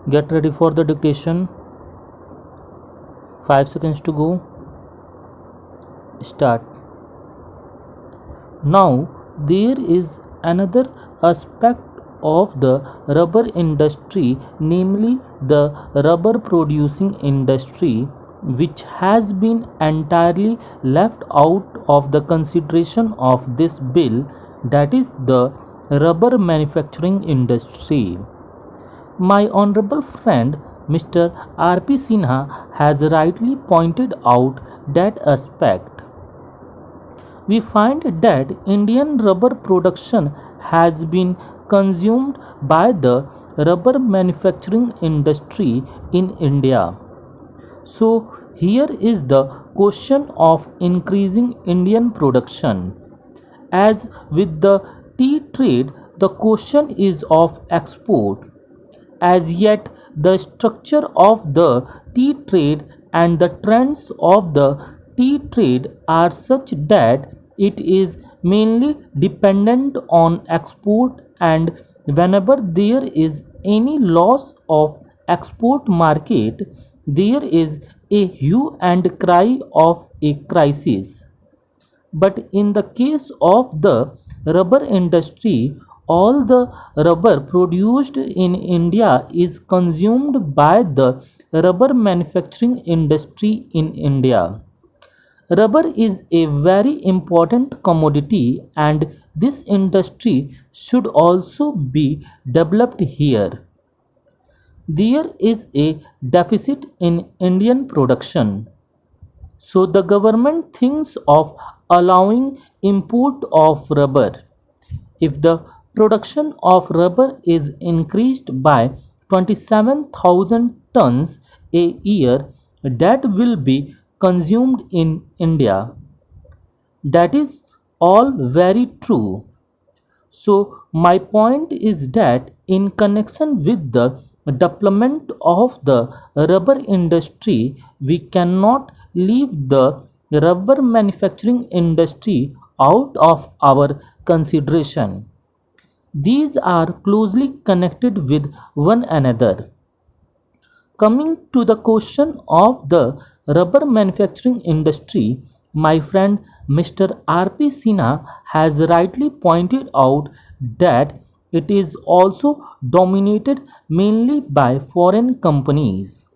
Get ready for the dictation. 5 seconds to go. Start. Now, there is another aspect of the rubber industry, namely the rubber producing industry, which has been entirely left out of the consideration of this bill, that is the rubber manufacturing industry. My honorable friend Mr. R.P. Sinha has rightly pointed out that aspect. We find that Indian rubber production has been consumed by the rubber manufacturing industry in India. So, here is the question of increasing Indian production. As with the tea trade, the question is of export. As yet, the structure of the tea trade and the trends of the tea trade are such that it is mainly dependent on export, and whenever there is any loss of export market, there is a hue and cry of a crisis. But in the case of the rubber industry, all the rubber produced in India is consumed by the rubber manufacturing industry in India. Rubber is a very important commodity, and this industry should also be developed here. There is a deficit in Indian production. So the government thinks of allowing import of rubber. If the production of rubber is increased by 27,000 tons a year, that will be consumed in India. That is all very true. So, my point is that in connection with the development of the rubber industry, we cannot leave the rubber manufacturing industry out of our consideration. These are closely connected with one another. Coming to the question of the rubber manufacturing industry, my friend Mr. R.P. Sinha has rightly pointed out that it is also dominated mainly by foreign companies.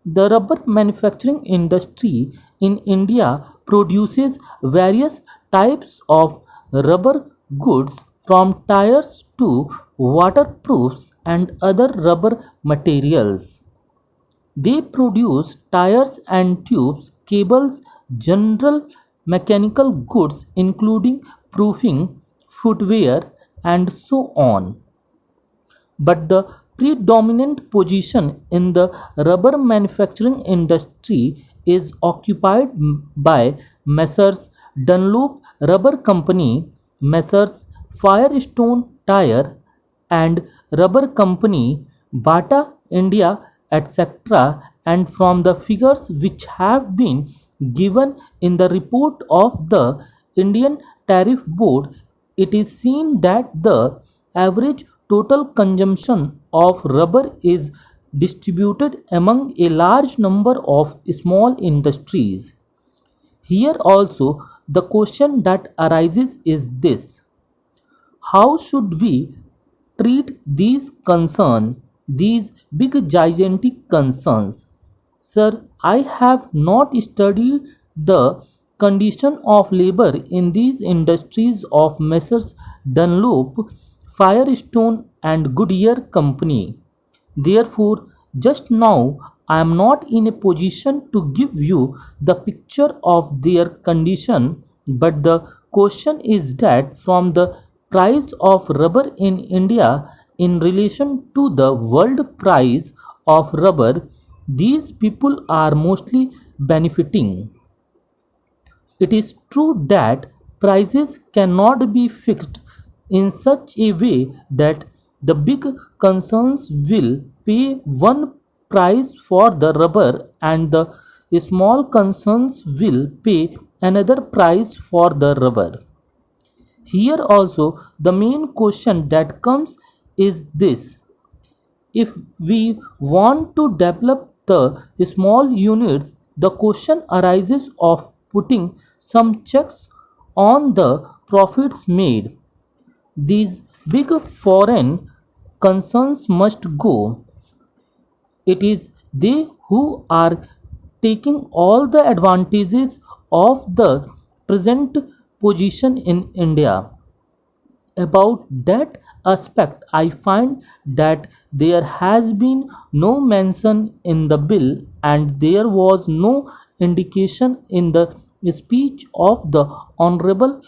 The rubber manufacturing industry in India produces various types of rubber goods, from tires to waterproofs and other rubber materials. They produce tires and tubes, cables, general mechanical goods including proofing, footwear, and so on. But the predominant position in the rubber manufacturing industry is occupied by Messrs. Dunlop Rubber Company, Messrs. Firestone Tire and Rubber Company, Bata India, etc. And from the figures which have been given in the report of the Indian Tariff Board, it is seen that the average total consumption of rubber is distributed among a large number of small industries. Here also, the question that arises is this: how should we treat these concerns, these big gigantic concerns? Sir, I have not studied the condition of labor in these industries of Messrs. Dunlop, Firestone and Goodyear Company. Therefore, just now I am not in a position to give you the picture of their condition, but the question is that from the price of rubber in India in relation to the world price of rubber, these people are mostly benefiting. It is true that prices cannot be fixed in such a way that the big concerns will pay one price for the rubber and the small concerns will pay another price for the rubber. Here also, the main question that comes is this: If we want to develop the small units, the question arises of putting some checks on the profits made. These big foreign concerns must go. It is they who are taking all the advantages of the present position in India. About that aspect, I find that there has been no mention in the bill and there was no indication in the speech of the Honorable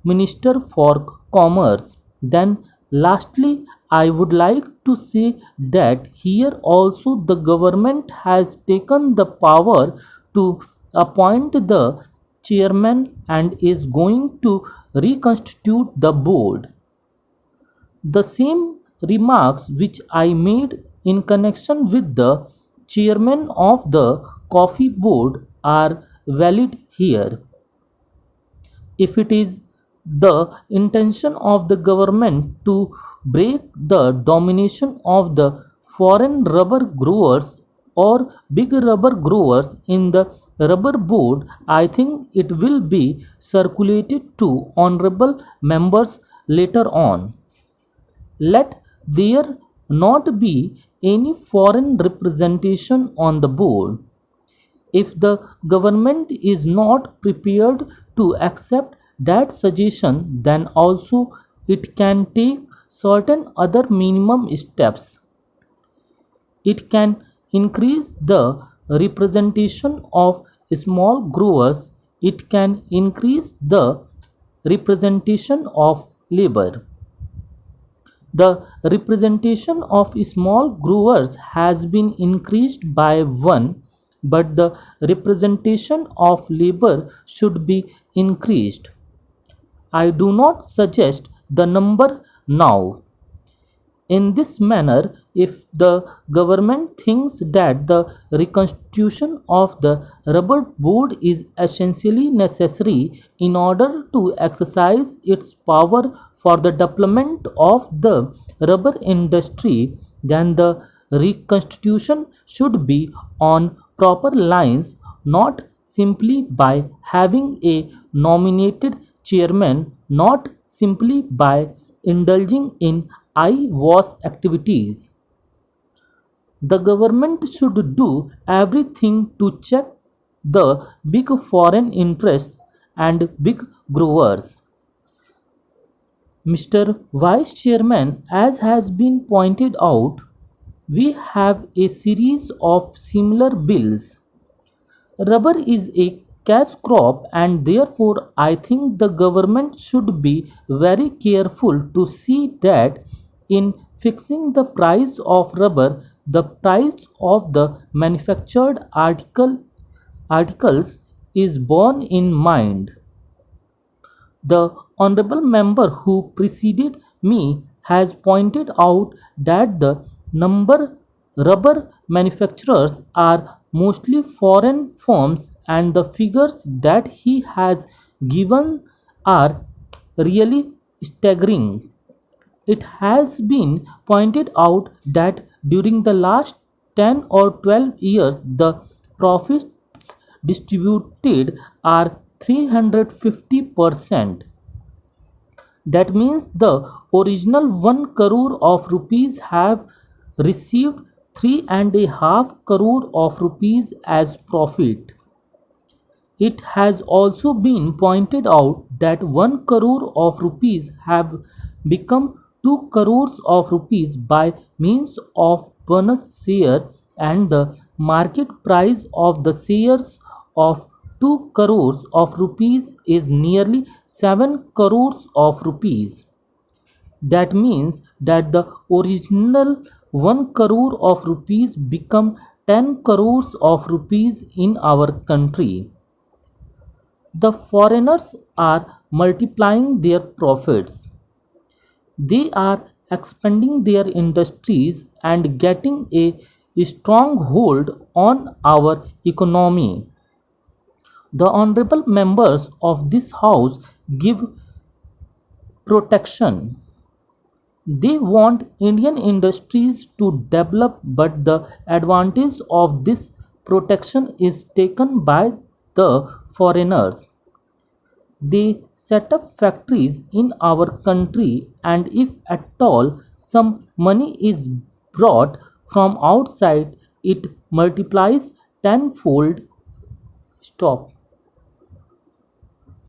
Minister for Commerce. Then, lastly, I would like to say that here also the government has taken the power to appoint the chairman and is going to reconstitute the board. The same remarks which I made in connection with the chairman of the coffee board are valid here. If it is the intention of the government to break the domination of the foreign rubber growers or big rubber growers in the rubber board, I think it will be circulated to honorable members later on. Let there not be any foreign representation on the board. If the government is not prepared to accept that suggestion, then also it can take certain other minimum steps. It can increase the representation of small growers. It can increase the representation of labor. The representation of small growers has been increased by 1, but the representation of labor should be increased. I do not suggest the number now. In this manner, if the government thinks that the reconstitution of the rubber board is essentially necessary in order to exercise its power for the development of the rubber industry, then the reconstitution should be on proper lines, not simply by having a nominated chairman, not simply by indulging in I-wash activities. The government should do everything to check the big foreign interests and big growers. Mr. Vice Chairman, as has been pointed out, we have a series of similar bills. Rubber is a cash crop and therefore I think the government should be very careful to see that in fixing the price of rubber, the price of the manufactured articles is borne in mind. The honorable member who preceded me has pointed out that the number rubber manufacturers are mostly foreign firms and the figures that he has given are really staggering. It has been pointed out that during the last 10 or 12 years, the profits distributed are 350%. That means the original 1 crore of rupees have received 3.5 crore of rupees as profit. It has also been pointed out that 1 crore of rupees have become 2 crores of rupees by means of bonus share and the market price of the shares of 2 crores of rupees is nearly 7 crores of rupees. That means that the original 1 crore of rupees become 10 crores of rupees in our country. The foreigners are multiplying their profits. They are expanding their industries and getting a strong hold on our economy. The honorable members of this house give protection. They want Indian industries to develop, but the advantage of this protection is taken by the foreigners. They set up factories in our country, and if at all some money is brought from outside, it multiplies tenfold. Stop.